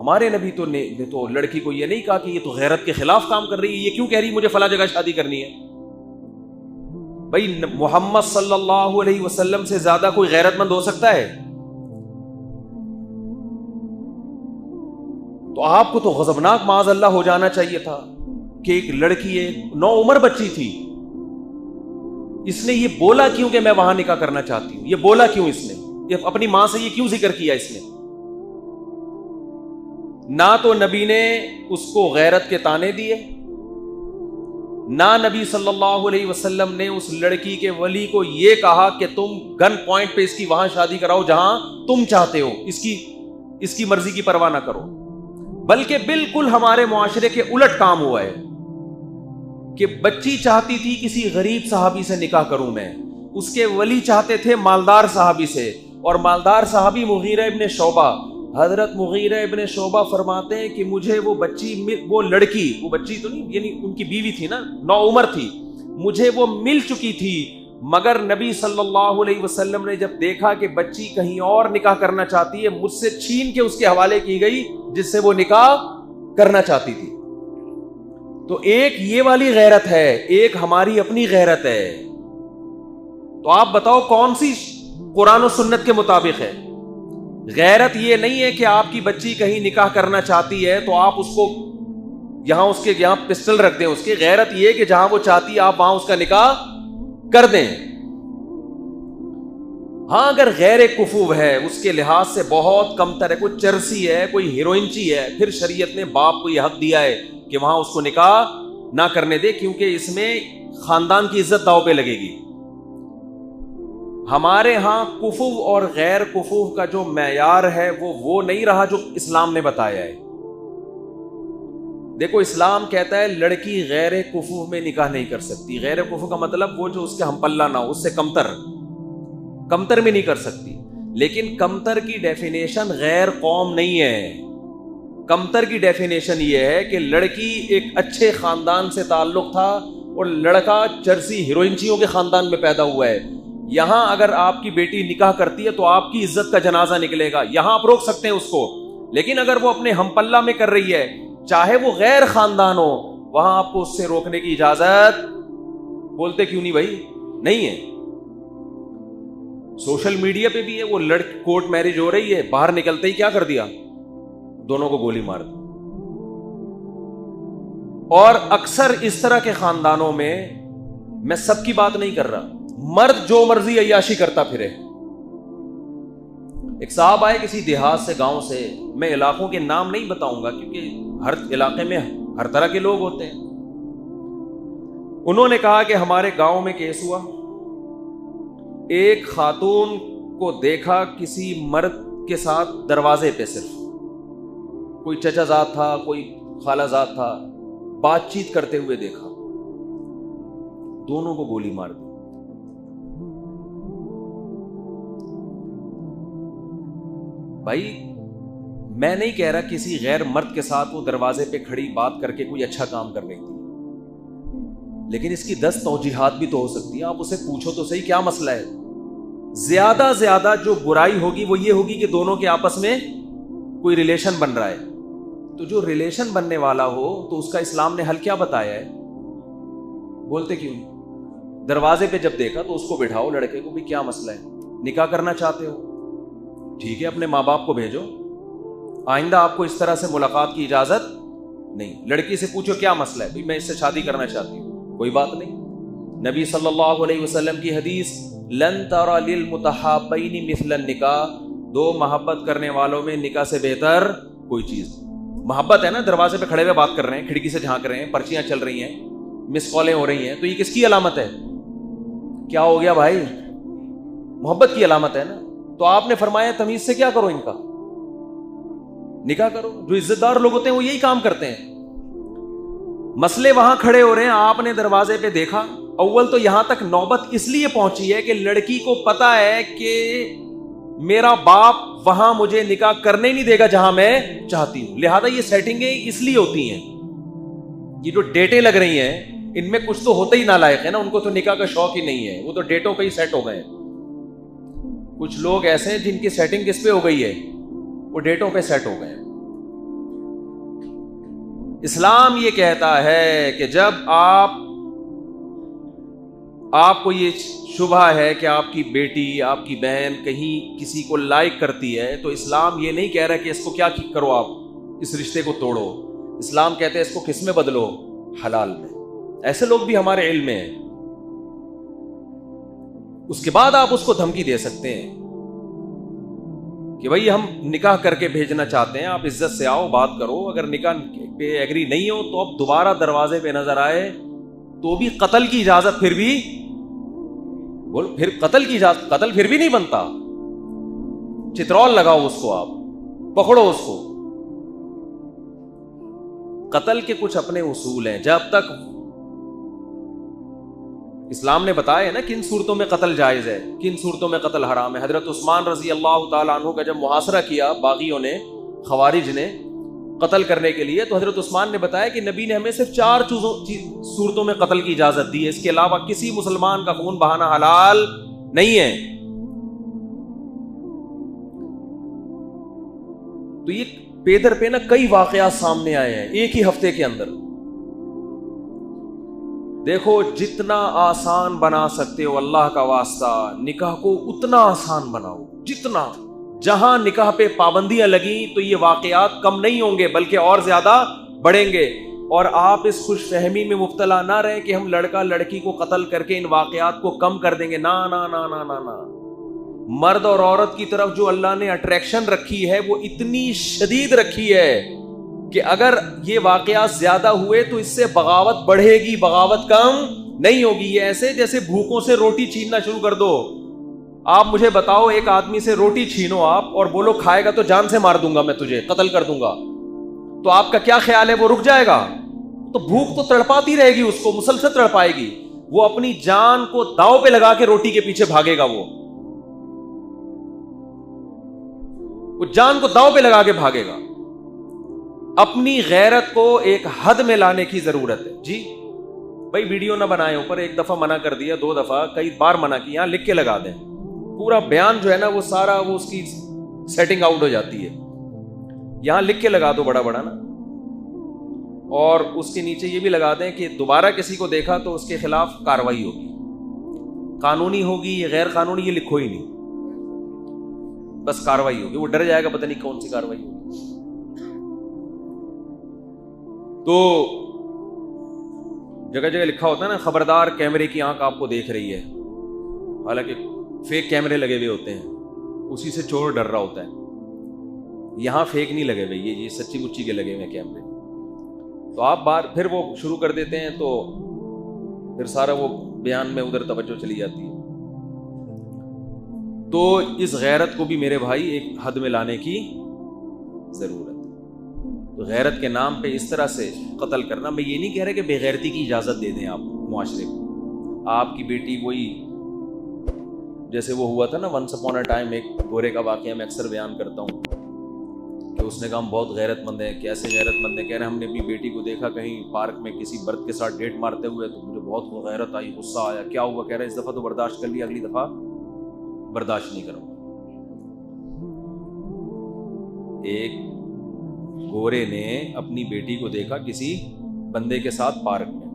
ہمارے نبی نے تو لڑکی کو یہ نہیں کہا کہ یہ تو غیرت کے خلاف کام کر رہی ہے، یہ کیوں کہہ رہی مجھے فلاں جگہ شادی کرنی ہے؟ بھائی محمد صلی اللہ علیہ وسلم سے زیادہ کوئی غیرت مند ہو سکتا ہے؟ تو آپ کو تو غضبناک معاذ اللہ ہو جانا چاہیے تھا کہ ایک لڑکی، ایک نوعمر بچی تھی، اس نے یہ بولا کیوں کہ میں وہاں نکاح کرنا چاہتی ہوں؟ یہ بولا کیوں اس نے؟ یہ اپنی ماں سے یہ کیوں ذکر کیا اس نے؟ نہ تو نبی نے اس کو غیرت کے طعنے دیے، نہ نبی صلی اللہ علیہ وسلم نے اس لڑکی کے ولی کو یہ کہا کہ تم گن پوائنٹ پہ اس کی وہاں شادی کراؤ جہاں تم چاہتے ہو، اس کی مرضی کی پرواہ نہ کرو، بلکہ بالکل ہمارے معاشرے کے الٹ کام ہوا ہے کہ بچی چاہتی تھی کسی غریب صحابی سے نکاح کروں میں، اس کے ولی چاہتے تھے مالدار صحابی سے، اور مالدار صحابی مغیرہ ابن شعبہ، حضرت مغیرہ ابن شعبہ فرماتے ہیں کہ مجھے وہ لڑکی تو نہیں، یعنی ان کی بیوی تھی نا، نوعمر تھی، مجھے وہ مل چکی تھی، مگر نبی صلی اللہ علیہ وسلم نے جب دیکھا کہ بچی کہیں اور نکاح کرنا چاہتی ہے، مجھ سے چھین کے اس کے حوالے کی گئی جس سے وہ نکاح کرنا چاہتی تھی۔ تو ایک یہ والی غیرت ہے، ایک ہماری اپنی غیرت ہے۔ تو آپ بتاؤ کون سی قرآن و سنت کے مطابق ہے؟ غیرت یہ نہیں ہے کہ آپ کی بچی کہیں نکاح کرنا چاہتی ہے تو آپ اس کو یہاں پسٹل رکھ دیں اس کی۔ غیرت یہ ہے کہ جہاں وہ چاہتی ہے آپ وہاں اس کا نکاح کر دیں۔ ہاں اگر غیر کفو ہے، اس کے لحاظ سے بہت کمتر ہے، کوئی چرسی ہے، کوئی ہیروئنچی ہے، پھر شریعت نے باپ کو یہ حق دیا ہے کہ وہاں اس کو نکاح نہ کرنے دے، کیونکہ اس میں خاندان کی عزت داؤ پہ لگے گی۔ ہمارے ہاں کفو اور غیر کفو کا جو معیار ہے وہ نہیں رہا جو اسلام نے بتایا ہے۔ دیکھو اسلام کہتا ہے لڑکی غیر کفو میں نکاح نہیں کر سکتی۔ غیر کفو کا مطلب وہ جو اس کے ہم پلہ نہ ہو، اس سے کمتر میں نہیں کر سکتی۔ لیکن کمتر کی ڈیفینیشن غیر قوم نہیں ہے۔ کمتر کی ڈیفینیشن یہ ہے کہ لڑکی ایک اچھے خاندان سے تعلق تھا اور لڑکا چرسی ہیروئنچیوں کے خاندان میں پیدا ہوا ہے۔ یہاں اگر آپ کی بیٹی نکاح کرتی ہے تو آپ کی عزت کا جنازہ نکلے گا، یہاں آپ روک سکتے ہیں اس کو، لیکن اگر وہ اپنے ہم پلہ میں کر رہی ہے، چاہے وہ غیر خاندان ہو، وہاں آپ کو اس سے روکنے کی اجازت، بولتے کیوں نہیں بھائی، نہیں ہے۔ سوشل میڈیا پہ بھی ہے، وہ کورٹ میرج ہو رہی ہے، باہر نکلتے ہی کیا کر دیا، دونوں کو گولی مار دی۔ اور اکثر اس طرح کے خاندانوں میں سب کی بات نہیں کر رہا، مرد جو مرضی عیاشی کرتا پھرے۔ ایک صاحب آئے کسی دیہات سے، گاؤں سے، میں علاقوں کے نام نہیں بتاؤں گا کیونکہ ہر علاقے میں ہر طرح کے لوگ ہوتے ہیں۔ انہوں نے کہا کہ ہمارے گاؤں میں کیس ہوا، ایک خاتون کو دیکھا کسی مرد کے ساتھ دروازے پہ، صرف کوئی چچا زاد تھا، کوئی خالہ زاد تھا، بات چیت کرتے ہوئے دیکھا، دونوں کو گولی مار دی۔ بھائی میں نہیں کہہ رہا کسی غیر مرد کے ساتھ وہ دروازے پہ کھڑی بات کر کے کوئی اچھا کام کر رہی تھی، لیکن اس کی 10 توجیحات بھی تو ہو سکتی ہیں۔ آپ اسے پوچھو تو صحیح کیا مسئلہ ہے۔ زیادہ جو برائی ہوگی وہ یہ ہوگی کہ دونوں کے آپس میں کوئی ریلیشن بن رہا ہے، تو جو ریلیشن بننے والا ہو تو اس کا اسلام نے حل کیا بتایا ہے؟ بولتے کیوں نہیں؟ دروازے پہ جب دیکھا تو اس کو بٹھاؤ، لڑکے کو بھی کیا مسئلہ ہے، نکاح کرنا چاہتے ہو ٹھیک ہے، اپنے ماں باپ کو بھیجو، آئندہ آپ کو اس طرح سے ملاقات کی اجازت نہیں۔ لڑکی سے پوچھو کیا مسئلہ ہے، میں اس سے شادی کرنا چاہتی ہوں، کوئی بات نہیں۔ نبی صلی اللہ علیہ وسلم کی حدیث، لن ترى للمتحابین مثل النکاح، دو محبت کرنے والوں میں نکاح سے بہتر کوئی چیز۔ محبت ہے نا، دروازے پہ کھڑے ہوئے بات کر رہے ہیں، کھڑکی سے جھانک رہے ہیں، پرچیاں چل رہی ہیں، مس کالیں ہو رہی ہیں، تو یہ کس کی علامت ہے؟ کیا ہو گیا بھائی؟ محبت کی علامت ہے نا۔ تو آپ نے فرمایا تمیز سے کیا کرو، ان کا نکاح کرو۔ جو عزت دار لوگ ہوتے ہیں وہ یہی کام کرتے ہیں۔ مسئلے وہاں کھڑے ہو رہے ہیں، آپ نے دروازے پہ دیکھا۔ اول تو یہاں تک نوبت اس لیے پہنچی ہے کہ لڑکی کو پتا ہے کہ میرا باپ وہاں مجھے نکاح کرنے نہیں دے گا جہاں میں چاہتی ہوں، لہذا یہ سیٹنگیں اس لیے ہوتی ہیں۔ یہ جو ڈیٹیں لگ رہی ہیں ان میں کچھ تو ہوتا ہی نالائق ہے نا، ان کو تو نکاح کا شوق ہی نہیں ہے، وہ تو ڈیٹوں پہ ہی سیٹ ہو گئے ہیں۔ کچھ لوگ ایسے ہیں جن کی سیٹنگ کس پہ ہو گئی ہے، وہ ڈیٹوں پہ سیٹ ہو گئے ہیں۔ اسلام یہ کہتا ہے کہ جب آپ کو یہ شبہ ہے کہ آپ کی بیٹی آپ کی بہن کہیں کسی کو لائک کرتی ہے تو اسلام یہ نہیں کہہ رہا کہ اس کو کیا کرو، آپ اس رشتے کو توڑو. اسلام کہتے ہیں اس کو کس میں بدلو؟ حلال میں. ایسے لوگ بھی ہمارے علم میں ہیں. اس کے بعد آپ اس کو دھمکی دے سکتے ہیں کہ بھائی ہم نکاح کر کے بھیجنا چاہتے ہیں، آپ عزت سے آؤ، بات کرو. اگر نکاح پہ ایگری نہیں ہو تو اب دوبارہ دروازے پہ نظر آئے تو بھی قتل کی اجازت، پھر بھی پھر قتل کی اجازت، قتل پھر بھی نہیں بنتا. چترول لگاؤ اس کو، آپ پکڑو اس کو. قتل کے کچھ اپنے اصول ہیں. جب تک اسلام نے بتایا ہے نا کن صورتوں میں قتل جائز ہے، کن صورتوں میں قتل حرام ہے. حضرت عثمان رضی اللہ تعالیٰ عنہ کا جب محاصرہ کیا باغیوں نے، خوارج نے قتل کرنے کے لیے، تو حضرت عثمان نے بتایا کہ نبی نے ہمیں صرف 4 صورتوں میں قتل کی اجازت دی ہے، اس کے علاوہ کسی مسلمان کا خون بہانا حلال نہیں ہے. تو یہ پیدر پہ نا کئی واقعات سامنے آئے ہیں ایک ہی ہفتے کے اندر. دیکھو جتنا آسان بنا سکتے ہو اللہ کا واسطہ نکاح کو اتنا آسان بناؤ. جتنا جہاں نکاح پہ پابندیاں لگیں تو یہ واقعات کم نہیں ہوں گے بلکہ اور زیادہ بڑھیں گے. اور آپ اس خوش فہمی میں مبتلا نہ رہیں کہ ہم لڑکا لڑکی کو قتل کر کے ان واقعات کو کم کر دیں گے. نا نا نا نا نا نا. مرد اور عورت کی طرف جو اللہ نے اٹریکشن رکھی ہے وہ اتنی شدید رکھی ہے کہ اگر یہ واقعات زیادہ ہوئے تو اس سے بغاوت بڑھے گی، بغاوت کم نہیں ہوگی. یہ ایسے جیسے بھوکوں سے روٹی چھیننا شروع کر دو. آپ مجھے بتاؤ ایک آدمی سے روٹی چھینو آپ اور بولو کھائے گا تو جان سے مار دوں گا، میں تجھے قتل کر دوں گا، تو آپ کا کیا خیال ہے وہ رک جائے گا؟ تو بھوک تو تڑپاتی رہے گی، اس کو مسلسل تڑپائے گی. وہ اپنی جان کو داؤ پہ لگا کے روٹی کے پیچھے بھاگے گا. وہ جان کو داؤ پہ لگا کے بھاگے گا. اپنی غیرت کو ایک حد میں لانے کی ضرورت ہے. جی بھائی ویڈیو نہ بنائے اوپر، ایک دفعہ منع کر دیا، 2 دفعہ، کئی بار منع کیا، یہاں لکھ کے لگا دیں. پورا بیان جو ہے نا وہ سارا وہ اس کی سیٹنگ آؤٹ ہو جاتی ہے. یہاں لکھ کے لگا دو بڑا بڑا نا، اور اس کے نیچے یہ بھی لگا دیں کہ دوبارہ کسی کو دیکھا تو اس کے خلاف کارروائی ہوگی. قانونی ہوگی یا غیر قانونی یہ لکھو ہی نہیں، بس کارروائی ہوگی. وہ ڈر جائے گا پتہ نہیں کون سی کارروائی ہوگی. تو جگہ جگہ لکھا ہوتا ہے نا خبردار کیمرے کی آنکھ آپ کو دیکھ رہی ہے، حالانکہ فیک کیمرے لگے ہوئے ہوتے ہیں، اسی سے چور ڈر رہا ہوتا ہے. یہاں فیک نہیں لگے ہوئے، یہ سچی مچی کے لگے ہوئے کیمرے. تو آپ بار پھر وہ شروع کر دیتے ہیں تو پھر سارا وہ بیان میں ادھر توجہ چلی جاتی ہے. تو اس غیرت کو بھی میرے بھائی ایک حد میں لانے کی ضرورت ہے. تو غیرت کے نام پہ اس طرح سے قتل کرنا، میں یہ نہیں کہہ رہا کہ بے غیرتی کی اجازت دے دیں آپ معاشرے کو. آپ کی بیٹی وہی جیسے وہ ہوا تھا نا ونس اپون اے ٹائم، ایک گورے کا واقعہ میں اکثر بیان کرتا ہوں کہ اس نے کہا ہم بہت غیرت مند ہیں. کیسے غیرت مند ہیں؟ کہہ رہے ہم نے اپنی بیٹی کو دیکھا کہیں پارک میں کسی مرد کے ساتھ ڈیٹ مارتے ہوئے تو مجھے بہت غیرت آئی، غصہ آیا. کیا ہوا؟ کہہ رہے اس دفعہ تو برداشت کر لیا، اگلی دفعہ برداشت نہیں کروں. ایک گورے نے اپنی بیٹی کو دیکھا کسی بندے کے ساتھ پارک میں،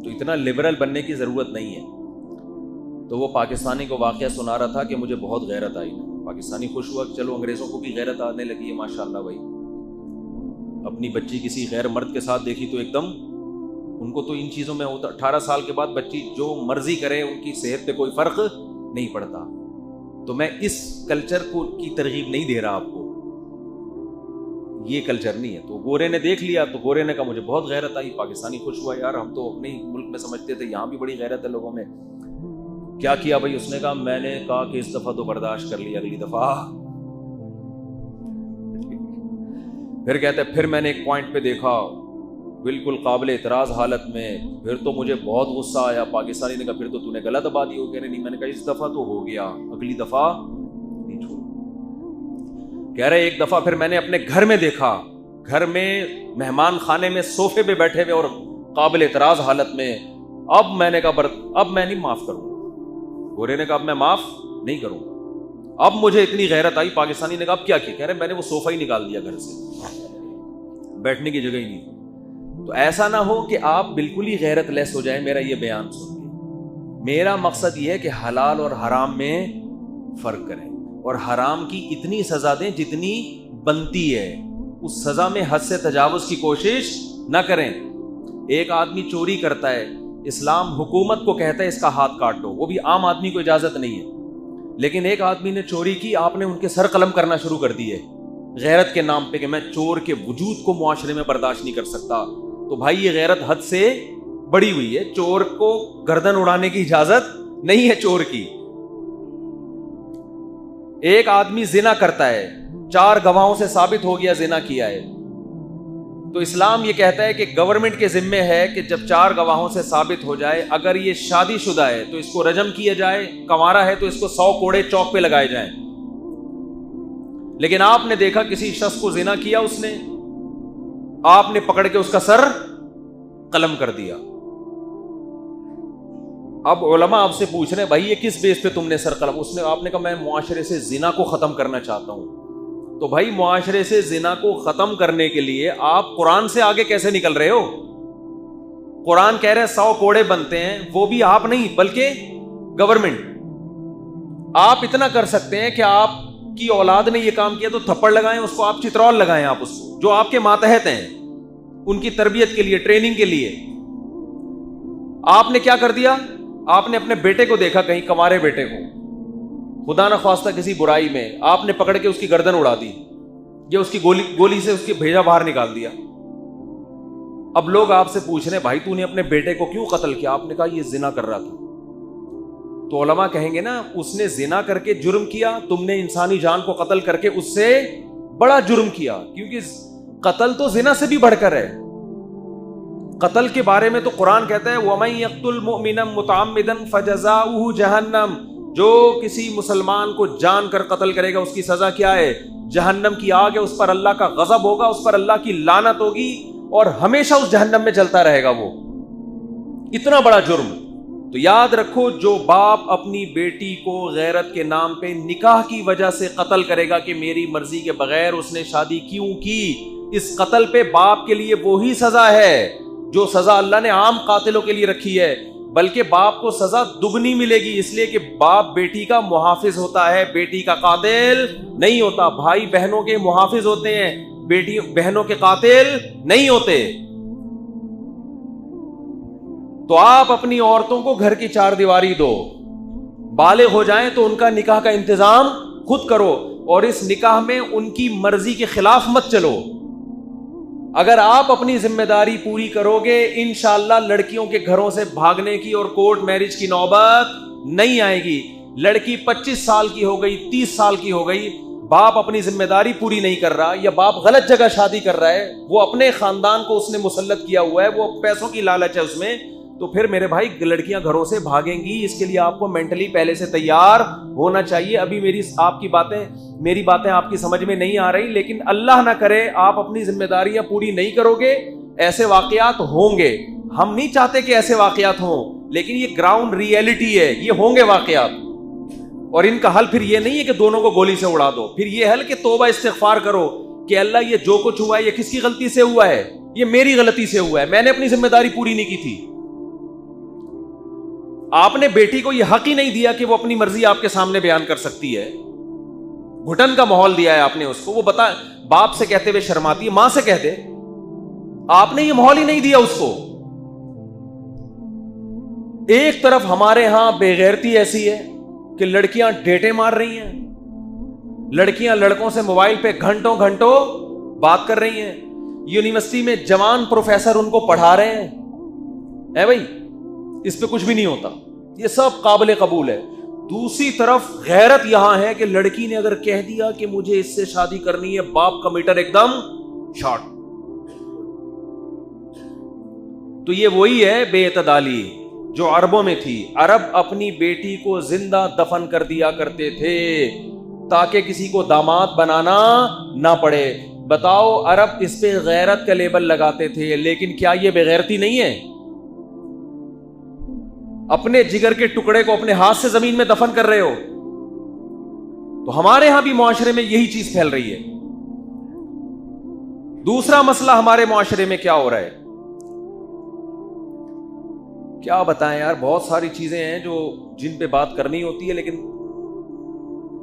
تو اتنا لبرل بننے کی ضرورت نہیں ہے. تو وہ پاکستانی کو واقعہ سنا رہا تھا کہ مجھے بہت غیرت آئی. پاکستانی خوش ہوا کہ چلو انگریزوں کو بھی غیرت آنے لگی ہے ماشاءاللہ. بھائی اپنی بچی کسی غیر مرد کے ساتھ دیکھی تو ایک دم ان کو تو ان چیزوں میں ہوتا. 18 سال کے بعد بچی جو مرضی کرے، ان کی صحت پہ کوئی فرق نہیں پڑتا. تو میں اس کلچر کو کی ترغیب نہیں دے رہا آپ کو، یہ کلچر نہیں ہے. تو گورے نے دیکھ لیا تو گورے نے کہا مجھے بہت غیرت آئی. پاکستانی خوش ہوا، یار ہم تو اپنے ملک میں سمجھتے تھے، یہاں بھی بڑی غیرت ہے لوگوں میں. کیا کیا بھائی؟ اس نے کہا میں نے کہا کہ اس دفعہ تو برداشت کر لیا، اگلی دفعہ. پھر کہتے پھر میں نے ایک پوائنٹ پہ دیکھا بالکل قابل اعتراض حالت میں، پھر تو مجھے بہت غصہ آیا. پاکستانی نے کہا پھر تو نے غلط بات ہی ہو. کہہ رہے نہیں، میں نے کہا اس دفعہ تو ہو گیا، اگلی دفعہ نہیں چھوڑ. کہہ رہے ایک دفعہ پھر میں نے اپنے گھر میں دیکھا، گھر میں مہمان خانے میں صوفے پہ بیٹھے ہوئے اور قابل اعتراض حالت میں. اب میں نے کہا اب میں نہیں معاف کروں گا. گورے نے کہا اب میں معاف نہیں کروں گا. اب مجھے اتنی غیرت آئی. پاکستانی نے کہا اب کیا کیا؟ کہہ رہے میں نے وہ صوفہ ہی نکال دیا گھر سے، بیٹھنے کی جگہ ہی نہیں. تو ایسا نہ ہو کہ آپ بالکل ہی غیرت لیس ہو جائیں میرا یہ بیان سن کے۔ میرا مقصد یہ ہے کہ حلال اور حرام میں فرق کریں، اور حرام کی اتنی سزا دیں جتنی بنتی ہے، اس سزا میں حد سے تجاوز کی کوشش نہ کریں۔ ایک آدمی چوری کرتا ہے، اسلام حکومت کو کہتا ہے اس کا ہاتھ کاٹ دو، وہ بھی عام آدمی کو اجازت نہیں ہے، لیکن ایک آدمی نے چوری کی، آپ نے ان کے سر قلم کرنا شروع کر دی ہے غیرت کے نام پہ کہ میں چور کے وجود کو معاشرے میں برداشت نہیں کر سکتا، تو بھائی یہ غیرت حد سے بڑی ہوئی ہے۔ چور کو گردن اڑانے کی اجازت نہیں ہے چور کی۔ ایک آدمی زنا کرتا ہے، 4 گواہوں سے ثابت ہو گیا زنا کیا ہے، تو اسلام یہ کہتا ہے کہ گورنمنٹ کے ذمے ہے کہ جب 4 گواہوں سے ثابت ہو جائے، اگر یہ شادی شدہ ہے تو اس کو رجم کیا جائے، کنوارا ہے تو اس کو 100 کوڑے چوک پہ لگائے جائیں۔ لیکن آپ نے دیکھا کسی شخص کو زنا کیا، اس نے، آپ نے پکڑ کے اس کا سر قلم کر دیا۔ اب علماء آپ سے پوچھ رہے ہیں بھائی یہ کس بیس پہ تم نے سر قلم؟ آپ نے کہا میں معاشرے سے زنا کو ختم کرنا چاہتا ہوں۔ تو بھائی معاشرے سے زنا کو ختم کرنے کے لیے آپ قرآن سے آگے کیسے نکل رہے ہو؟ قرآن کہہ رہے ہیں 100 کوڑے بنتے ہیں، وہ بھی آپ نہیں بلکہ گورنمنٹ۔ آپ اتنا کر سکتے ہیں کہ آپ کی اولاد نے یہ کام کیا تو تھپڑ لگائیں اس کو، آپ چترول لگائیں آپ اس کو، جو آپ کے ماتحت ہیں، ان کی تربیت کے لیے، ٹریننگ کے لیے۔ آپ نے کیا کر دیا؟ آپ نے اپنے بیٹے کو دیکھا کہیں، کمارے بیٹے کو، خدا نہ خواستہ کسی برائی میں، آپ نے پکڑ کے اس کی گردن اڑا دی یا اس کی گولی سے اس کی بھیجا باہر نکال دیا۔ اب لوگ آپ سے پوچھ رہے ہیں بھائی تو نے اپنے بیٹے کو کیوں قتل کیا؟ آپ نے کہا یہ زنا کر رہا تھا۔ تو علماء کہیں گے نا اس نے زنا کر کے جرم کیا، تم نے انسانی جان کو قتل کر کے اس سے بڑا جرم کیا، کیونکہ قتل تو زنا سے بھی بڑھ کر ہے۔ قتل کے بارے میں تو قرآن کہتا ہے وَمَن يَقْتُلْ مُؤْمِنًا مُتَعَمِّدًا فَجَزَاؤُهُ جَهَنَّمُ، جو کسی مسلمان کو جان کر قتل کرے گا اس کی سزا کیا ہے؟ جہنم کی آگ ہے، اس پر اللہ کا غضب ہوگا، اس پر اللہ کی لعنت ہوگی اور ہمیشہ اس جہنم میں جلتا رہے گا وہ۔ اتنا بڑا جرم۔ تو یاد رکھو جو باپ اپنی بیٹی کو غیرت کے نام پہ نکاح کی وجہ سے قتل کرے گا کہ میری مرضی کے بغیر اس نے شادی کیوں کی، اس قتل پہ باپ کے لیے وہی سزا ہے جو سزا اللہ نے عام قاتلوں کے لیے رکھی ہے، بلکہ باپ کو سزا دگنی ملے گی، اس لیے کہ باپ بیٹی کا محافظ ہوتا ہے، بیٹی کا قاتل نہیں ہوتا۔ بھائی بہنوں کے محافظ ہوتے ہیں، بیٹی بہنوں کے قاتل نہیں ہوتے۔ تو آپ اپنی عورتوں کو گھر کی 4 دیواری دو، بالغ ہو جائیں تو ان کا نکاح کا انتظام خود کرو، اور اس نکاح میں ان کی مرضی کے خلاف مت چلو۔ اگر آپ اپنی ذمہ داری پوری کرو گے انشاءاللہ لڑکیوں کے گھروں سے بھاگنے کی اور کورٹ میرج کی نوبت نہیں آئے گی۔ لڑکی 25 سال کی ہو گئی، 30 سال کی ہو گئی، باپ اپنی ذمہ داری پوری نہیں کر رہا، یا باپ غلط جگہ شادی کر رہا ہے، وہ اپنے خاندان کو اس نے مسلط کیا ہوا ہے، وہ پیسوں کی لالچ ہے اس میں، تو پھر میرے بھائی لڑکیاں گھروں سے بھاگیں گی۔ اس کے لیے آپ کو مینٹلی پہلے سے تیار ہونا چاہیے۔ ابھی میری باتیں آپ کی سمجھ میں نہیں آ رہی، لیکن اللہ نہ کرے آپ اپنی ذمہ داریاں پوری نہیں کرو گے، ایسے واقعات ہوں گے۔ ہم نہیں چاہتے کہ ایسے واقعات ہوں، لیکن یہ گراؤنڈ ریئلٹی ہے، یہ ہوں گے واقعات، اور ان کا حل پھر یہ نہیں ہے کہ دونوں کو گولی سے اڑا دو، پھر یہ حل کہ توبہ استغفار کرو کہ اللہ یہ جو کچھ ہوا ہے یہ کس کی غلطی سے ہوا ہے؟ یہ میری غلطی سے ہوا ہے، میں نے اپنی ذمہ داری پوری نہیں کی تھی۔ آپ نے بیٹی کو یہ حق ہی نہیں دیا کہ وہ اپنی مرضی آپ کے سامنے بیان کر سکتی ہے، گھٹن کا ماحول دیا ہے آپ نے اس کو، وہ بتا باپ سے کہتے ہوئے شرماتی ہے، ماں سے کہتے، آپ نے یہ ماحول ہی نہیں دیا اس کو۔ ایک طرف ہمارے ہاں بے غیرتی ایسی ہے کہ لڑکیاں ڈیٹے مار رہی ہیں، لڑکیاں لڑکوں سے موبائل پہ گھنٹوں گھنٹوں بات کر رہی ہیں، یونیورسٹی میں جوان پروفیسر ان کو پڑھا رہے ہیں، اے بھائی اس پہ کچھ بھی نہیں ہوتا، یہ سب قابل قبول ہے۔ دوسری طرف غیرت یہاں ہے کہ لڑکی نے اگر کہہ دیا کہ مجھے اس سے شادی کرنی ہے، باپ کا میٹر ایک دم شارٹ۔ تو یہ وہی ہے بے اعتدالی جو عربوں میں تھی۔ عرب اپنی بیٹی کو زندہ دفن کر دیا کرتے تھے تاکہ کسی کو داماد بنانا نہ پڑے۔ بتاؤ عرب اس پہ غیرت کا لیبل لگاتے تھے، لیکن کیا یہ بے غیرتی نہیں ہے؟ اپنے جگر کے ٹکڑے کو اپنے ہاتھ سے زمین میں دفن کر رہے ہو۔ تو ہمارے ہاں بھی معاشرے میں یہی چیز پھیل رہی ہے۔ دوسرا مسئلہ ہمارے معاشرے میں کیا ہو رہا ہے؟ کیا بتائیں یار، بہت ساری چیزیں ہیں جو جن پہ بات کرنی ہوتی ہے، لیکن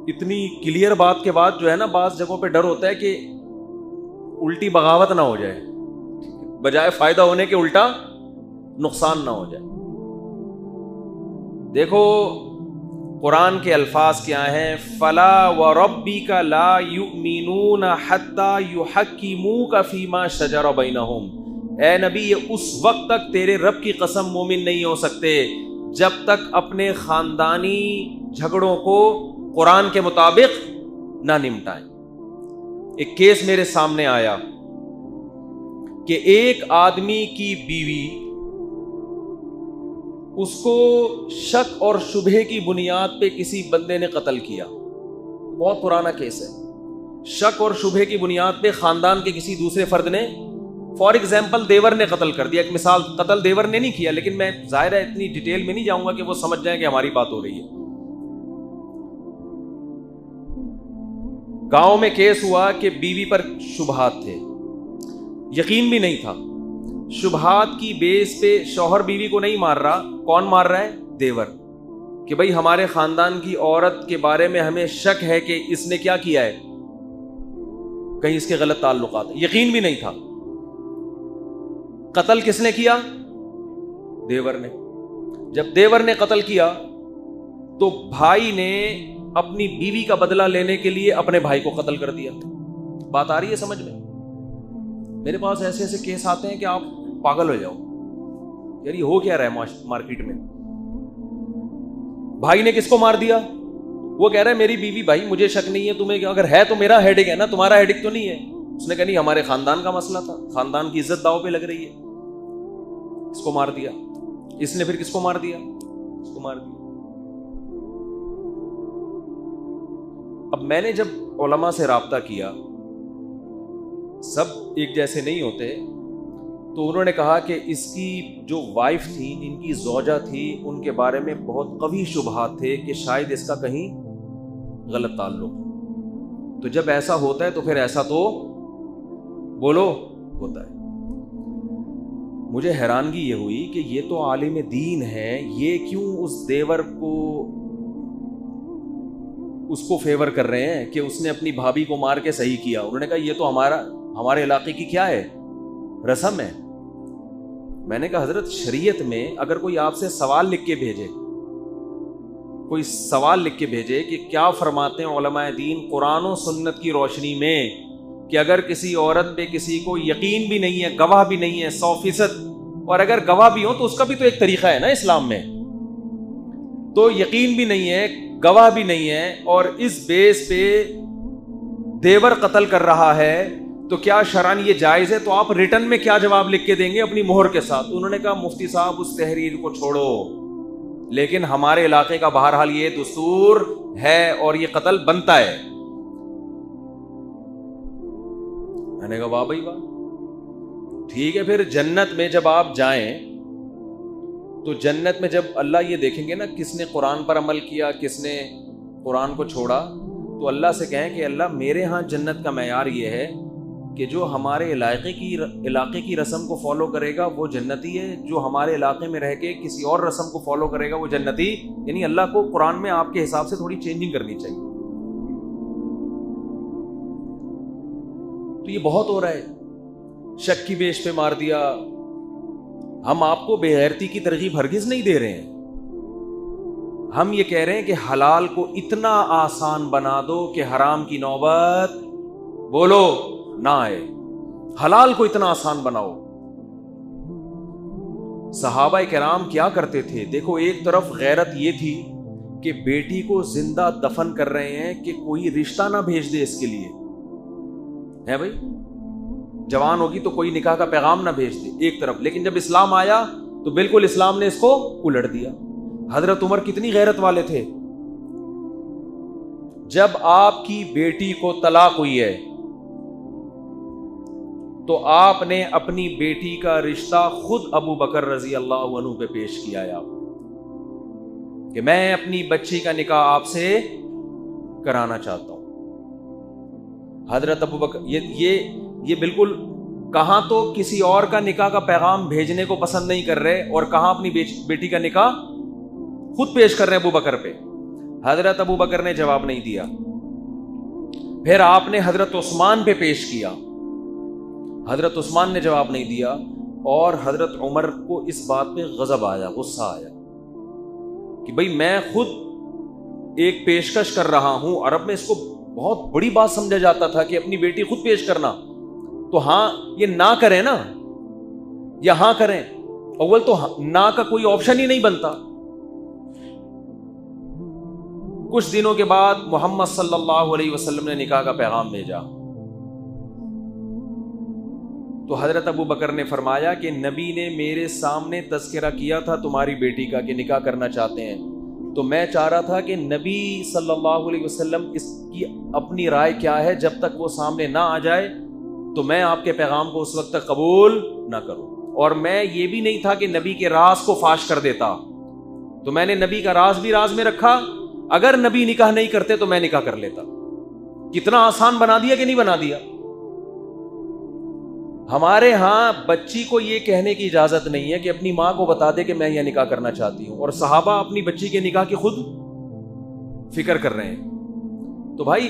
اتنی کلیئر بات کے بعد جو ہے نا بعض جگہوں پہ ڈر ہوتا ہے کہ الٹی بغاوت نہ ہو جائے، بجائے فائدہ ہونے کے الٹا نقصان نہ ہو جائے۔ دیکھو قرآن کے الفاظ کیا ہیں، فلا وربک لا یؤمنون حتی یحکموک فیما شجر بینہم، اے نبی یہ اس وقت تک تیرے رب کی قسم مومن نہیں ہو سکتے جب تک اپنے خاندانی جھگڑوں کو قرآن کے مطابق نہ نمٹائیں۔ ایک کیس میرے سامنے آیا کہ ایک آدمی کی بیوی، اس کو شک اور شبہے کی بنیاد پہ کسی بندے نے قتل کیا، بہت پرانا کیس ہے۔ شک اور شبہے کی بنیاد پہ خاندان کے کسی دوسرے فرد نے، فار ایگزامپل دیور نے قتل کر دیا، ایک مثال، قتل دیور نے نہیں کیا، لیکن میں ظاہر ہے اتنی ڈیٹیل میں نہیں جاؤں گا کہ وہ سمجھ جائیں کہ ہماری بات ہو رہی ہے۔ گاؤں میں کیس ہوا کہ بیوی پر شبہات تھے، یقین بھی نہیں تھا، شبہات کی بیس پہ شوہر بیوی کو نہیں مار رہا، کون مار رہا ہے؟ دیور، کہ بھئی ہمارے خاندان کی عورت کے بارے میں ہمیں شک ہے کہ اس نے کیا کیا ہے، کہیں اس کے غلط تعلقات، یقین بھی نہیں تھا۔ قتل کس نے کیا؟ دیور نے۔ جب دیور نے قتل کیا تو بھائی نے اپنی بیوی کا بدلہ لینے کے لیے اپنے بھائی کو قتل کر دیا۔ بات آ رہی ہے سمجھ میں؟ میرے پاس ایسے ایسے کیس آتے ہیں کہ آپ پاگل ہو جاؤ، یار یہ ہو کیا رہا ہے مارکیٹ میں۔ بھائی نے کس کو مار دیا؟ وہ کہہ رہا ہے میری بیوی، بھائی مجھے شک نہیں ہے تمہیں، اگر ہے تو میرا ہیڈک ہے نا، تمہارا ہیڈک تو نہیں ہے۔ اس نے کہا نہیں، ہمارے خاندان کا مسئلہ تھا، خاندان کی عزت داؤ پہ لگ رہی ہے، اس کو مار دیا۔ اس نے پھر کس کو مار دیا؟ اس کو مار دیا۔ اب میں نے جب علماء سے رابطہ کیا، سب ایک جیسے نہیں ہوتے، تو انہوں نے کہا کہ اس کی جو وائف تھی، ان کی زوجہ تھی، ان کے بارے میں بہت قوی شبہات تھے کہ شاید اس کا کہیں غلط تعلق۔ تو جب ایسا ہوتا ہے تو پھر ایسا تو بولو ہوتا ہے۔ مجھے حیرانگی یہ ہوئی کہ یہ تو عالم دین ہے، یہ کیوں اس دیور کو اس کو فیور کر رہے ہیں کہ اس نے اپنی بھابھی کو مار کے صحیح کیا؟ انہوں نے کہا یہ تو ہمارے علاقے کی کیا ہے، رسم ہے۔ میں نے کہا حضرت شریعت میں اگر کوئی آپ سے سوال لکھ کے بھیجے، کوئی سوال لکھ کے بھیجے کہ کیا فرماتے ہیں علماء دین قرآن و سنت کی روشنی میں کہ اگر کسی عورت پہ کسی کو یقین بھی نہیں ہے، گواہ بھی نہیں ہے 100%، اور اگر گواہ بھی ہو تو اس کا بھی تو ایک طریقہ ہے نا اسلام میں، تو یقین بھی نہیں ہے، گواہ بھی نہیں ہے، اور اس بیس پہ دیور قتل کر رہا ہے، تو کیا شرعاً یہ جائز ہے؟ تو آپ ریٹن میں کیا جواب لکھ کے دیں گے اپنی مہر کے ساتھ؟ انہوں نے کہا مفتی صاحب اس تحریر کو چھوڑو، لیکن ہمارے علاقے کا بہرحال یہ دستور ہے اور یہ قتل بنتا ہے۔ میں نے کہا واہ بھائی واہ، ٹھیک ہے۔ پھر جنت میں جب آپ جائیں تو جنت میں جب اللہ یہ دیکھیں گے نا کس نے قرآن پر عمل کیا، کس نے قرآن کو چھوڑا، تو اللہ سے کہیں کہ اللہ میرے ہاں جنت کا معیار یہ ہے کہ جو ہمارے علاقے کی رسم کو فالو کرے گا وہ جنتی ہے، جو ہمارے علاقے میں رہ کے کسی اور رسم کو فالو کرے گا وہ جنتی۔ یعنی اللہ کو قرآن میں آپ کے حساب سے تھوڑی چینجنگ کرنی چاہیے۔ تو یہ بہت ہو رہا ہے، شک کی بیش پہ مار دیا۔ ہم آپ کو بے غیرتی کی ترغیب ہرگز نہیں دے رہے ہیں، ہم یہ کہہ رہے ہیں کہ حلال کو اتنا آسان بنا دو کہ حرام کی نوبت بولو نہ آئے، حلال کو اتنا آسان بناؤ۔ صحابہ کرام کیا کرتے تھے؟ دیکھو ایک طرف غیرت یہ تھی کہ بیٹی کو زندہ دفن کر رہے ہیں کہ کوئی رشتہ نہ بھیج دے اس کے لیے، ہے بھائی جوان ہوگی تو کوئی نکاح کا پیغام نہ بھیج دے ایک طرف، لیکن جب اسلام آیا تو بالکل اسلام نے اس کو الٹ دیا۔ حضرت عمر کتنی غیرت والے تھے، جب آپ کی بیٹی کو طلاق ہوئی ہے تو آپ نے اپنی بیٹی کا رشتہ خود ابو بکر رضی اللہ عنہ پہ پیش کیا ہے آپ کہ میں اپنی بچی کا نکاح آپ سے کرانا چاہتا ہوں۔ حضرت ابو بکر یہ بالکل کہاں تو کسی اور کا نکاح کا پیغام بھیجنے کو پسند نہیں کر رہے اور کہاں اپنی بیٹی کا نکاح خود پیش کر رہے ہیں ابو بکر پہ. حضرت ابو بکر نے جواب نہیں دیا. پھر آپ نے حضرت عثمان پہ پیش کیا. حضرت عثمان نے جواب نہیں دیا اور حضرت عمر کو اس بات پہ غضب آیا, غصہ آیا کہ بھئی میں خود ایک پیشکش کر رہا ہوں. عرب میں اس کو بہت بڑی بات سمجھا جاتا تھا کہ اپنی بیٹی خود پیش کرنا. تو ہاں یہ نہ کریں نا یا ہاں کریں, اول تو نہ کا کوئی آپشن ہی نہیں بنتا. کچھ دنوں کے بعد محمد صلی اللہ علیہ وسلم نے نکاح کا پیغام بھیجا. تو حضرت ابو بکر نے فرمایا کہ نبی نے میرے سامنے تذکرہ کیا تھا تمہاری بیٹی کا کہ نکاح کرنا چاہتے ہیں, تو میں چاہ رہا تھا کہ نبی صلی اللہ علیہ وسلم اس کی اپنی رائے کیا ہے, جب تک وہ سامنے نہ آ جائے تو میں آپ کے پیغام کو اس وقت تک قبول نہ کروں. اور میں یہ بھی نہیں تھا کہ نبی کے راز کو فاش کر دیتا, تو میں نے نبی کا راز بھی راز میں رکھا. اگر نبی نکاح نہیں کرتے تو میں نکاح کر لیتا. کتنا آسان بنا دیا کہ نہیں بنا دیا. ہمارے ہاں بچی کو یہ کہنے کی اجازت نہیں ہے کہ اپنی ماں کو بتا دے کہ میں یہ نکاح کرنا چاہتی ہوں, اور صحابہ اپنی بچی کے نکاح کی خود فکر کر رہے ہیں. تو بھائی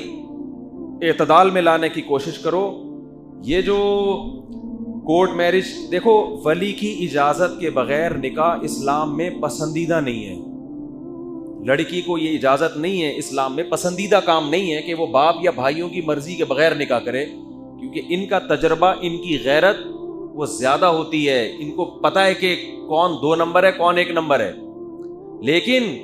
اعتدال میں لانے کی کوشش کرو. یہ جو کورٹ میرج, دیکھو ولی کی اجازت کے بغیر نکاح اسلام میں پسندیدہ نہیں ہے. لڑکی کو یہ اجازت نہیں ہے, اسلام میں پسندیدہ کام نہیں ہے کہ وہ باپ یا بھائیوں کی مرضی کے بغیر نکاح کرے, کیونکہ ان کا تجربہ, ان کی غیرت وہ زیادہ ہوتی ہے. ان کو پتہ ہے کہ کون 2 نمبر ہے کون 1 نمبر ہے. لیکن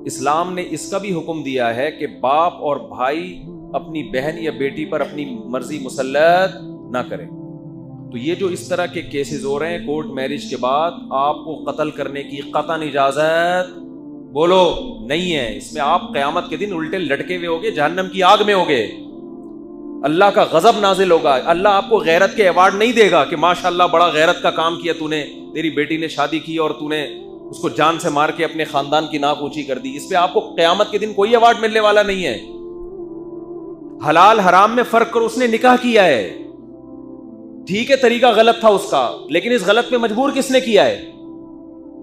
اسلام نے اس کا بھی حکم دیا ہے کہ باپ اور بھائی اپنی بہن یا بیٹی پر اپنی مرضی مسلط نہ کریں. تو یہ جو اس طرح کے کیسز ہو رہے ہیں کورٹ میرج کے بعد, آپ کو قتل کرنے کی قطعاً اجازت بولو نہیں ہے. اس میں آپ قیامت کے دن الٹے لٹکے ہوئے ہوگے, جہنم کی آگ میں ہوگے, اللہ کا غضب نازل ہوگا. اللہ آپ کو غیرت کے ایوارڈ نہیں دے گا کہ ماشاءاللہ بڑا غیرت کا کام کیا تو نے, تیری بیٹی نے شادی کی اور تو نے اس کو جان سے مار کے اپنے خاندان کی ناک اونچی کر دی. اس پہ آپ کو قیامت کے دن کوئی ایوارڈ ملنے والا نہیں ہے. حلال حرام میں فرق کرو. اس نے نکاح کیا ہے, ٹھیک ہے طریقہ غلط تھا اس کا, لیکن اس غلط پہ مجبور کس نے کیا ہے؟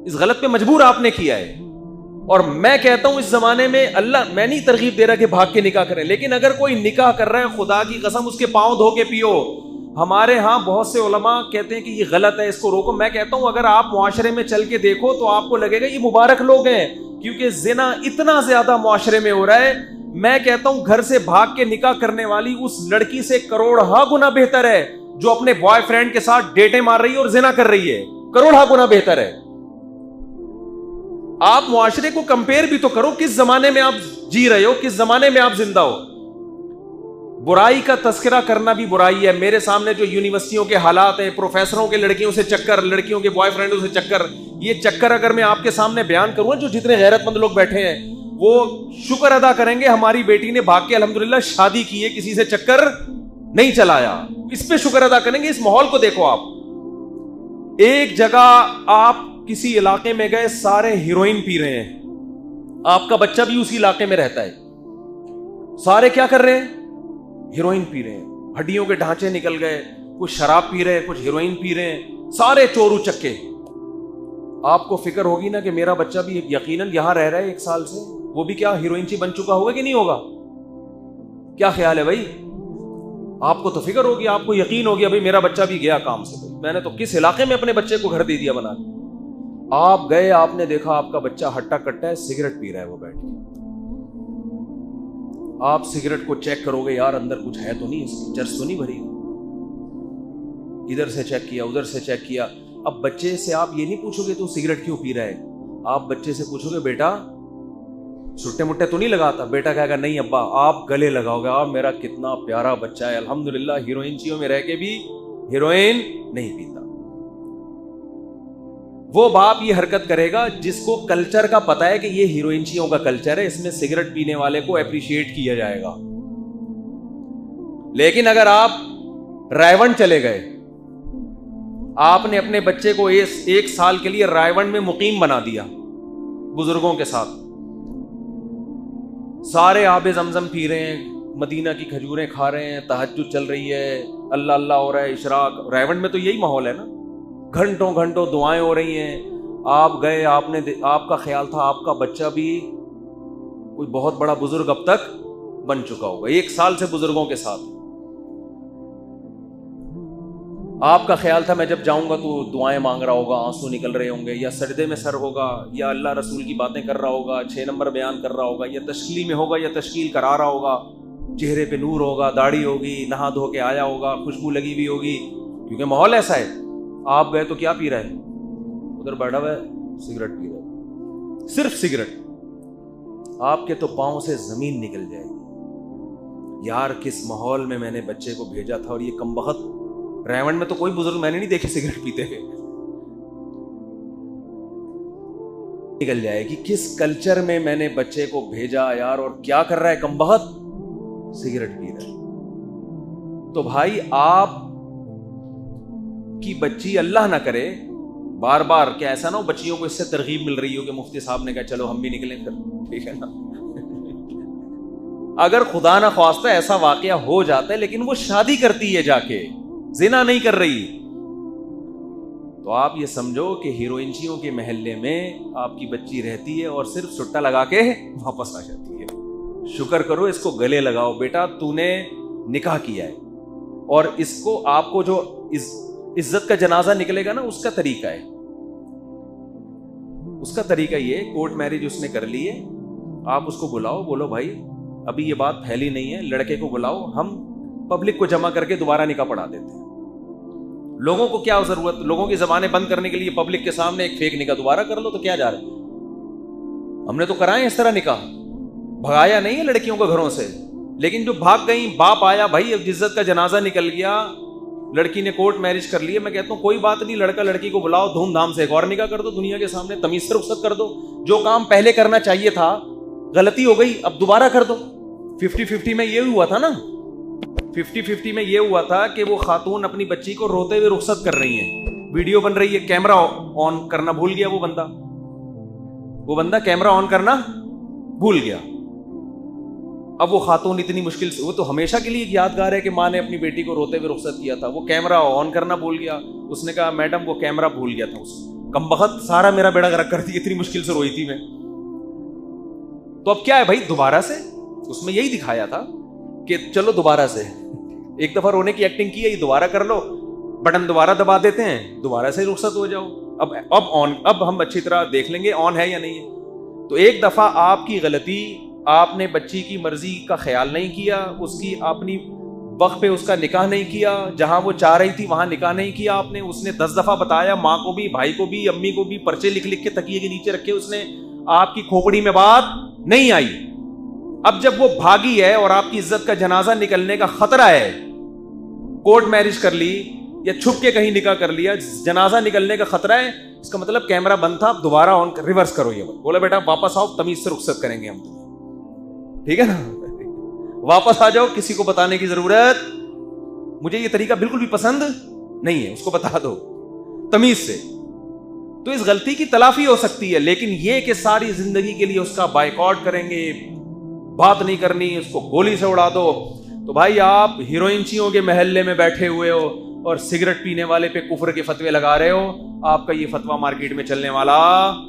اس غلط پہ مجبور آپ نے کیا ہے. اور میں کہتا ہوں اس زمانے میں, اللہ میں نہیں ترغیب دے رہا کہ بھاگ کے نکاح کریں, لیکن اگر کوئی نکاح کر رہا ہے خدا کی قسم اس کے پاؤں دھو کے پیو. ہمارے ہاں بہت سے علماء کہتے ہیں کہ یہ غلط ہے, اس کو روکو. میں کہتا ہوں اگر آپ معاشرے میں چل کے دیکھو تو آپ کو لگے گا یہ مبارک لوگ ہیں, کیونکہ زنا اتنا زیادہ معاشرے میں ہو رہا ہے. میں کہتا ہوں گھر سے بھاگ کے نکاح کرنے والی اس لڑکی سے کروڑہ گنا بہتر ہے جو اپنے بوائے فرینڈ کے ساتھ ڈیٹیں مار رہی ہے اور زنا کر رہی ہے. کروڑہ گنا بہتر ہے. آپ معاشرے کو کمپیئر بھی تو کرو, کس زمانے میں آپ جی رہے ہو, کس زمانے میں آپ زندہ ہو. برائی کا تذکرہ کرنا بھی برائی ہے. میرے سامنے جو یونیورسٹیوں کے حالات ہیں, پروفیسروں کے لڑکیوں سے چکر, لڑکیوں کے بوائے فرینڈوں سے چکر, یہ چکر اگر میں آپ کے سامنے بیان کروں, جو جتنے غیرت مند لوگ بیٹھے ہیں وہ شکر ادا کریں گے ہماری بیٹی نے بھاگ کے الحمدللہ شادی کی ہے, کسی سے چکر نہیں چلایا. اس پہ شکر ادا کریں گے. اس ماحول کو دیکھو آپ. ایک جگہ آپ کسی علاقے میں گئے, سارے ہیروئن پی رہے ہیں, آپ کا بچہ بھی اسی علاقے میں رہتا ہے, سارے کیا کر رہے ہیں؟ ہیروئن پی رہے ہیں. ہڈیوں کے ڈھانچے نکل گئے, کچھ شراب پی رہے ہیں, کچھ ہیروئن پی رہے ہیں, سارے چورو چکے. آپ کو فکر ہوگی نا کہ میرا بچہ بھی یقیناً یہاں رہ رہا ہے 1 سال سے, وہ بھی کیا ہیروئن چی بن چکا ہوگا کہ نہیں ہوگا؟ کیا خیال ہے بھائی؟ آپ کو تو فکر ہوگی, آپ کو یقین ہوگی ابھی میرا بچہ بھی گیا کام سے, میں نے تو کس علاقے میں اپنے بچے کو گھر دے دیا بنا کے. آپ گئے, آپ نے دیکھا آپ کا بچہ ہٹا کٹا ہے, سگریٹ پی رہا ہے وہ بیٹھ کے. آپ سگریٹ کو چیک کرو گے, یار اندر کچھ ہے تو نہیں, اس کی چرس تو نہیں بھری. ادھر سے چیک کیا, ادھر سے چیک کیا. اب بچے سے آپ یہ نہیں پوچھو گے تو سگریٹ کیوں پی رہا ہے, آپ بچے سے پوچھو گے بیٹا چھٹے مٹے تو نہیں لگاتا. بیٹا کہے گا نہیں ابا. آپ گلے لگاؤ گے, آپ میرا کتنا پیارا بچہ ہے, الحمدللہ ہیروئن چیوں میں رہ کے بھی ہیروئن نہیں پیتا. وہ باپ یہ حرکت کرے گا جس کو کلچر کا پتا ہے کہ یہ ہیروئنچیوں کا کلچر ہے, اس میں سگریٹ پینے والے کو اپریشیٹ کیا جائے گا. لیکن اگر آپ رائے چلے گئے, آپ نے اپنے بچے کو 1 سال کے لیے رائے میں مقیم بنا دیا بزرگوں کے ساتھ, سارے آب زمزم پی رہے ہیں, مدینہ کی کھجوریں کھا رہے ہیں, تہجد چل رہی ہے, اللہ اللہ ہو رہا ہے, اشراق. ریونڈ میں تو یہی ماحول ہے نا, گھنٹوں گھنٹوں دعائیں ہو رہی ہیں. آپ گئے, آپ کا خیال تھا آپ کا بچہ بھی کوئی بہت بڑا بزرگ اب تک بن چکا ہوگا, 1 سال سے بزرگوں کے ساتھ. آپ کا خیال تھا میں جب جاؤں گا تو دعائیں مانگ رہا ہوگا, آنسو نکل رہے ہوں گے, یا سجدے میں سر ہوگا, یا اللہ رسول کی باتیں کر رہا ہوگا, 6 نمبر بیان کر رہا ہوگا, یا تشکیل میں ہوگا, یا تشکیل کرا رہا ہوگا, چہرے پہ نور ہوگا, داڑھی ہوگی, نہا دھو کے آیا ہوگا, خوشبو لگی ہوئی ہوگی, کیونکہ ماحول ایسا ہے. آپ گئے تو کیا پی رہا ہے, ادھر بیٹھا ہوا ہے سگریٹ پی رہا ہے, صرف سگریٹ. آپ کے تو پاؤں سے زمین نکل جائے گی, یار کس ماحول میں نے بچے کو بھیجا تھا. اور یہ کمبخت, ریونڈ میں تو کوئی بزرگ میں نے نہیں دیکھے سگریٹ پیتے ہوئے. نکل جائے گی کس کلچر میں نے بچے کو بھیجا یار, اور کیا کر رہا ہے کمبخت, سگریٹ پی رہا ہے. تو بھائی آپ کی بچی اللہ نہ کرے بار بار, کیا ایسا نہ ہو بچیوں کو اس سے ترغیب مل رہی ہو کہ مفتی صاحب نے کہا چلو ہم بھی نکلیں پھر, ٹھیک ہے نا. اگر خدا نہ خواستہ ایسا واقعہ ہو جاتا ہے, لیکن وہ شادی کرتی ہے جا کے, زنا نہیں کر رہی, تو آپ یہ سمجھو کہ ہیروئنچیوں کے محلے میں آپ کی بچی رہتی ہے اور صرف سٹا لگا کے واپس آ جاتی ہے. شکر کرو, اس کو گلے لگاؤ, بیٹا تو نے نکاح کیا ہے, اور اس کو آپ کو جو عزت کا جنازہ نکلے گا نا, اس کا طریقہ ہے, اس کا طریقہ یہ, کورٹ میرج اس نے کر لی ہے, آپ اس کو بلاؤ, بولو بھائی ابھی یہ بات پھیلی نہیں ہے, لڑکے کو بلاؤ, ہم پبلک کو جمع کر کے دوبارہ نکاح پڑھا دیتے ہیں. لوگوں کو کیا ضرورت, لوگوں کی زبانیں بند کرنے کے لیے پبلک کے سامنے ایک فیک نکاح دوبارہ کر لو, تو کیا جا رہا ہے. ہم نے تو کرائے اس طرح نکاح, بھگایا نہیں ہے لڑکیوں کو گھروں سے, لیکن جو بھاگ گئیں, باپ آیا, بھائی عزت کا جنازہ نکل گیا, لڑکی نے کورٹ میرج کر لی ہے, میں کہتا ہوں کوئی بات نہیں, لڑکا لڑکی کو بلاؤ, دھوم دھام سے ایک اور نکاح کر دو دنیا کے سامنے, تمیز سے رخصت کر دو. جو کام پہلے کرنا چاہیے تھا, غلطی ہو گئی, اب دوبارہ کر دو. 50-50 میں یہ ہوا تھا نا, 50-50 میں یہ ہوا تھا کہ وہ خاتون اپنی بچی کو روتے ہوئے رخصت کر رہی ہیں, ویڈیو بن رہی ہے, کیمرہ آن کرنا بھول گیا وہ بندہ کیمرہ آن کرنا بھول گیا. اب وہ خاتون اتنی مشکل سے, وہ تو ہمیشہ کے لیے یادگار ہے کہ ماں نے اپنی بیٹی کو روتے ہوئے رخصت کیا تھا, وہ کیمرہ آن کرنا بھول گیا. اس نے کہا میڈم وہ کیمرہ بھول گیا تھا, اس کمبخت سارا میرا بیڑا غرق کر دی, اتنی مشکل سے روئی تھی میں. تو اب کیا ہے بھائی, دوبارہ سے, اس میں یہی دکھایا تھا کہ چلو دوبارہ سے, ایک دفعہ رونے کی ایکٹنگ کی ہے, یہ دوبارہ کر لو, بٹن دوبارہ دبا دیتے ہیں, دوبارہ سے رخصت ہو جاؤ. اب ہم اچھی طرح دیکھ لیں گے آن ہے یا نہیں ہے. تو ایک دفعہ آپ کی غلطی, آپ نے بچی کی مرضی کا خیال نہیں کیا, اس کی اپنی وقت پہ اس کا نکاح نہیں کیا, جہاں وہ چاہ رہی تھی وہاں نکاح نہیں کیا آپ نے. اس نے 10 دفعہ بتایا, ماں کو بھی, بھائی کو بھی, امی کو بھی, پرچے لکھ لکھ کے تکیے کے نیچے رکھے, اس نے, آپ کی کھوپڑی میں بات نہیں آئی. اب جب وہ بھاگی ہے اور آپ کی عزت کا جنازہ نکلنے کا خطرہ ہے, کورٹ میرج کر لی یا چھپ کے کہیں نکاح کر لیا, جنازہ نکلنے کا خطرہ ہے, اس کا مطلب کیمرہ بند تھا, اب دوبارہ آن ریورس کرو. یہ بولا بیٹا واپس آؤ, تمیز سے رخصت کریں گے ہم, ٹھیک ہے نا, واپس آ جاؤ, کسی کو بتانے کی ضرورت, مجھے یہ طریقہ بالکل بھی پسند نہیں ہے, اس کو بتا دو تمیز سے. تو اس غلطی کی تلافی ہو سکتی ہے, لیکن یہ کہ ساری زندگی کے لیے اس کا بائیکاٹ کریں گے, بات نہیں کرنی, اس کو گولی سے اڑا دو. تو بھائی آپ ہیروئنچیوں کے محلے میں بیٹھے ہوئے ہو اور سگریٹ پینے والے پہ کفر کے فتوے لگا رہے ہو, آپ کا یہ فتویٰ مارکیٹ میں چلنے والا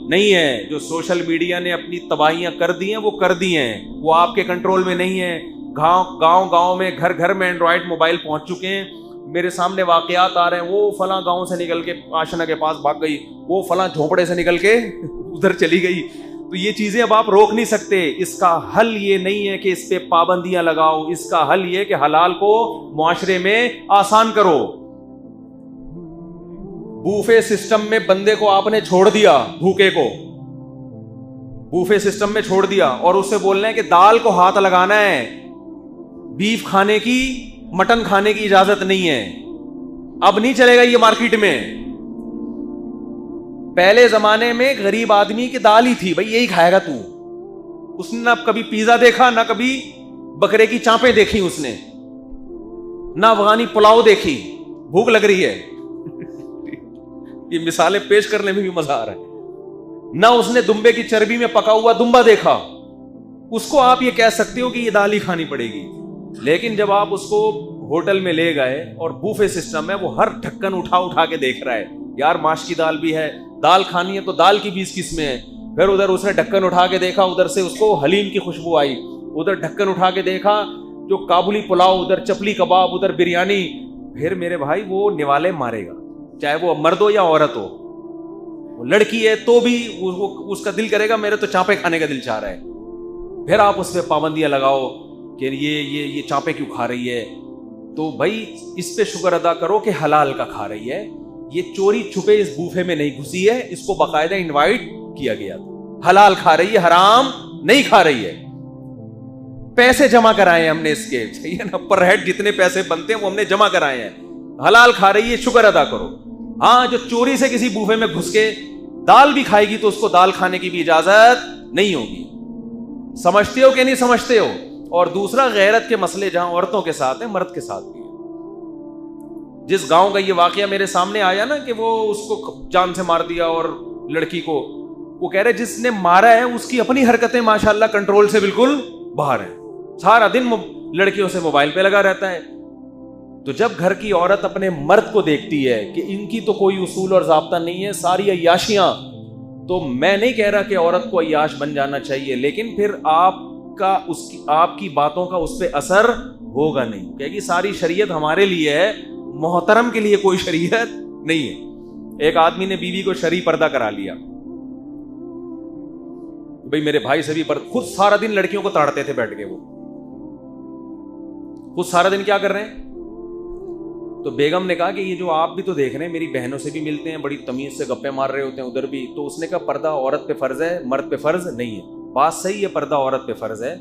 نہیں ہے. جو سوشل میڈیا نے اپنی تباہیاں کر دی ہیں وہ کر دی ہیں, وہ آپ کے کنٹرول میں نہیں ہے. گاؤں میں, گھر گھر میں اینڈرائڈ موبائل پہنچ چکے ہیں. میرے سامنے واقعات آ رہے ہیں, وہ فلاں گاؤں سے نکل کے آشنا کے پاس بھاگ گئی, وہ فلاں جھونپڑے سے نکل کے ادھر چلی گئی. تو یہ چیزیں اب آپ روک نہیں سکتے. اس کا حل یہ نہیں ہے کہ اس پہ پابندیاں لگاؤ, اس کا حل یہ کہ حلال کو معاشرے میں آسان کرو. بوفے سسٹم میں بندے کو آپ نے چھوڑ دیا, بھوکے کو بوفے سسٹم میں چھوڑ دیا, اور اس سے بولنا ہے کہ دال کو ہاتھ لگانا ہے, بیف کھانے کی, مٹن کھانے کی اجازت نہیں ہے. اب نہیں چلے گا یہ مارکیٹ میں. پہلے زمانے میں غریب آدمی کی دال ہی تھی, بھائی یہی کھائے گا تو. اس نے نہ کبھی پیزا دیکھا, نہ کبھی بکرے کی چانپیں دیکھی اس نے, نہ افغانی پلاؤ دیکھی. بھوک لگ رہی ہے, یہ مثالیں پیش کرنے میں بھی مزہ آ رہا ہے. نہ اس نے دمبے کی چربی میں پکا ہوا دمبا دیکھا. اس کو آپ یہ کہہ سکتے ہو کہ یہ دال ہی کھانی پڑے گی. لیکن جب آپ اس کو ہوٹل میں لے گئے اور بوفے سسٹم ہے, وہ ہر ڈھکن اٹھا کے دیکھ رہا ہے, یار ماش کی دال بھی ہے, دال کھانی ہے تو دال کی 20 قسمیں ہیں. پھر ادھر اس نے ڈھکن اٹھا کے دیکھا, ادھر سے اس کو حلیم کی خوشبو آئی, ادھر ڈھکن اٹھا کے دیکھا جو کابلی پلاؤ, ادھر چپلی کباب, ادھر بریانی. پھر میرے بھائی وہ نوالے مارے گا, چاہے وہ مرد ہو یا عورت ہو. وہ لڑکی ہے تو بھی اس کا دل کرے گا میرے تو چانپے کھانے کا دل چاہ رہا ہے. پھر آپ اس پہ پابندیاں لگاؤ کہ یہ چانپے کیوں کھا رہی ہے. تو بھائی اس پہ شکر ادا کرو کہ حلال کا کھا رہی ہے, یہ چوری چھپے اس بوفے میں نہیں گھسی ہے, اس کو باقاعدہ انوائٹ کیا گیا تھا. حلال کھا رہی ہے, حرام نہیں کھا رہی ہے. پیسے جمع کرائے ہم نے اس کے, چاہیے نا, پر ہیڈ جتنے پیسے بنتے ہیں وہ ہم نے جمع کرائے ہیں. حلال کھا رہی ہے, شکر ادا کرو. ہاں جو چوری سے کسی بوفے میں گھس کے دال بھی کھائے گی تو اس کو دال کھانے کی بھی اجازت نہیں ہوگی. سمجھتے ہو کہ نہیں سمجھتے ہو؟ اور دوسرا, غیرت کے مسئلے جہاں عورتوں کے ساتھ ہیں, مرد کے ساتھ بھی ہیں. جس گاؤں کا یہ واقعہ میرے سامنے آیا نا کہ وہ اس کو جان سے مار دیا اور لڑکی کو, وہ کہہ رہے جس نے مارا ہے اس کی اپنی حرکتیں ماشاءاللہ کنٹرول سے بالکل باہر ہیں, سارا دن لڑکیوں سے موبائل پہ لگا رہتا ہے. تو جب گھر کی عورت اپنے مرد کو دیکھتی ہے کہ ان کی تو کوئی اصول اور ضابطہ نہیں ہے, ساری عیاشیاں, تو میں نہیں کہہ رہا کہ عورت کو عیاش بن جانا چاہیے, لیکن پھر آپ کی باتوں کا اس پہ اثر ہوگا نہیں. کہ ساری شریعت ہمارے لیے ہے, محترم کے لیے کوئی شریعت نہیں ہے. ایک آدمی نے بیوی کو شرعی پردہ کرا لیا, بھئی میرے بھائی سے بھی خود سارا دن لڑکیوں کو تاڑتے تھے بیٹھ کے, وہ خود سارا دن کیا کر رہے ہیں. تو بیگم نے کہا کہ یہ جو آپ بھی تو دیکھ رہے ہیں, میری بہنوں سے بھی ملتے ہیں, بڑی تمیز سے گپے مار رہے ہوتے ہیں ادھر بھی. تو اس نے کہا پردہ عورت پہ فرض ہے, مرد پہ فرض نہیں ہے. بات صحیح ہے, پردہ عورت پہ فرض ہے,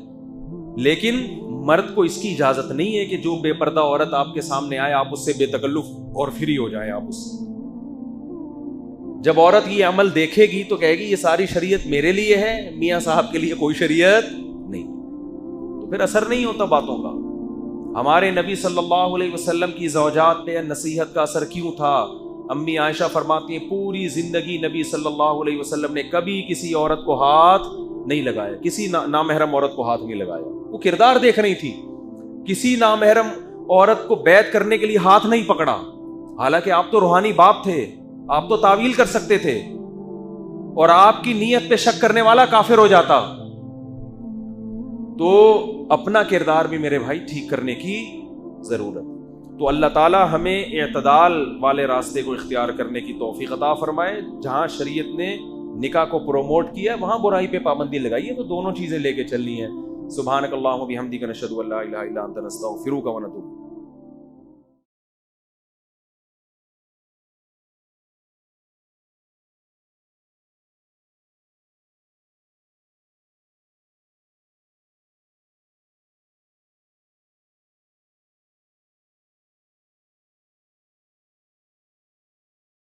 لیکن مرد کو اس کی اجازت نہیں ہے کہ جو بے پردہ عورت آپ کے سامنے آئے آپ اس سے بے تکلف اور فری ہو جائیں. آپ اس سے جب عورت یہ عمل دیکھے گی تو کہے گی یہ ساری شریعت میرے لیے ہے, میاں صاحب کے لیے کوئی شریعت نہیں. تو پھر اثر نہیں ہوتا باتوں کا. ہمارے نبی صلی اللہ علیہ وسلم کی زوجات پہ نصیحت کا اثر کیوں تھا؟ امی عائشہ فرماتی ہیں پوری زندگی نبی صلی اللہ علیہ وسلم نے کبھی کسی عورت کو ہاتھ نہیں لگایا, کسی نامحرم عورت کو ہاتھ نہیں لگایا. وہ کردار دیکھ رہی تھی, کسی نامحرم عورت کو بیعت کرنے کے لیے ہاتھ نہیں پکڑا. حالانکہ آپ تو روحانی باپ تھے, آپ تو تعویل کر سکتے تھے, اور آپ کی نیت پہ شک کرنے والا کافر ہو جاتا. تو اپنا کردار بھی میرے بھائی ٹھیک کرنے کی ضرورت. تو اللہ تعالی ہمیں اعتدال والے راستے کو اختیار کرنے کی توفیق عطا فرمائے. جہاں شریعت نے نکاح کو پروموٹ کیا وہاں برائی پہ پابندی لگائی ہے, تو دونوں چیزیں لے کے چلنی ہے. سبحانک اللہم و بحمدک نشہد ان لا الہ الا انت نستغفرک و نتوب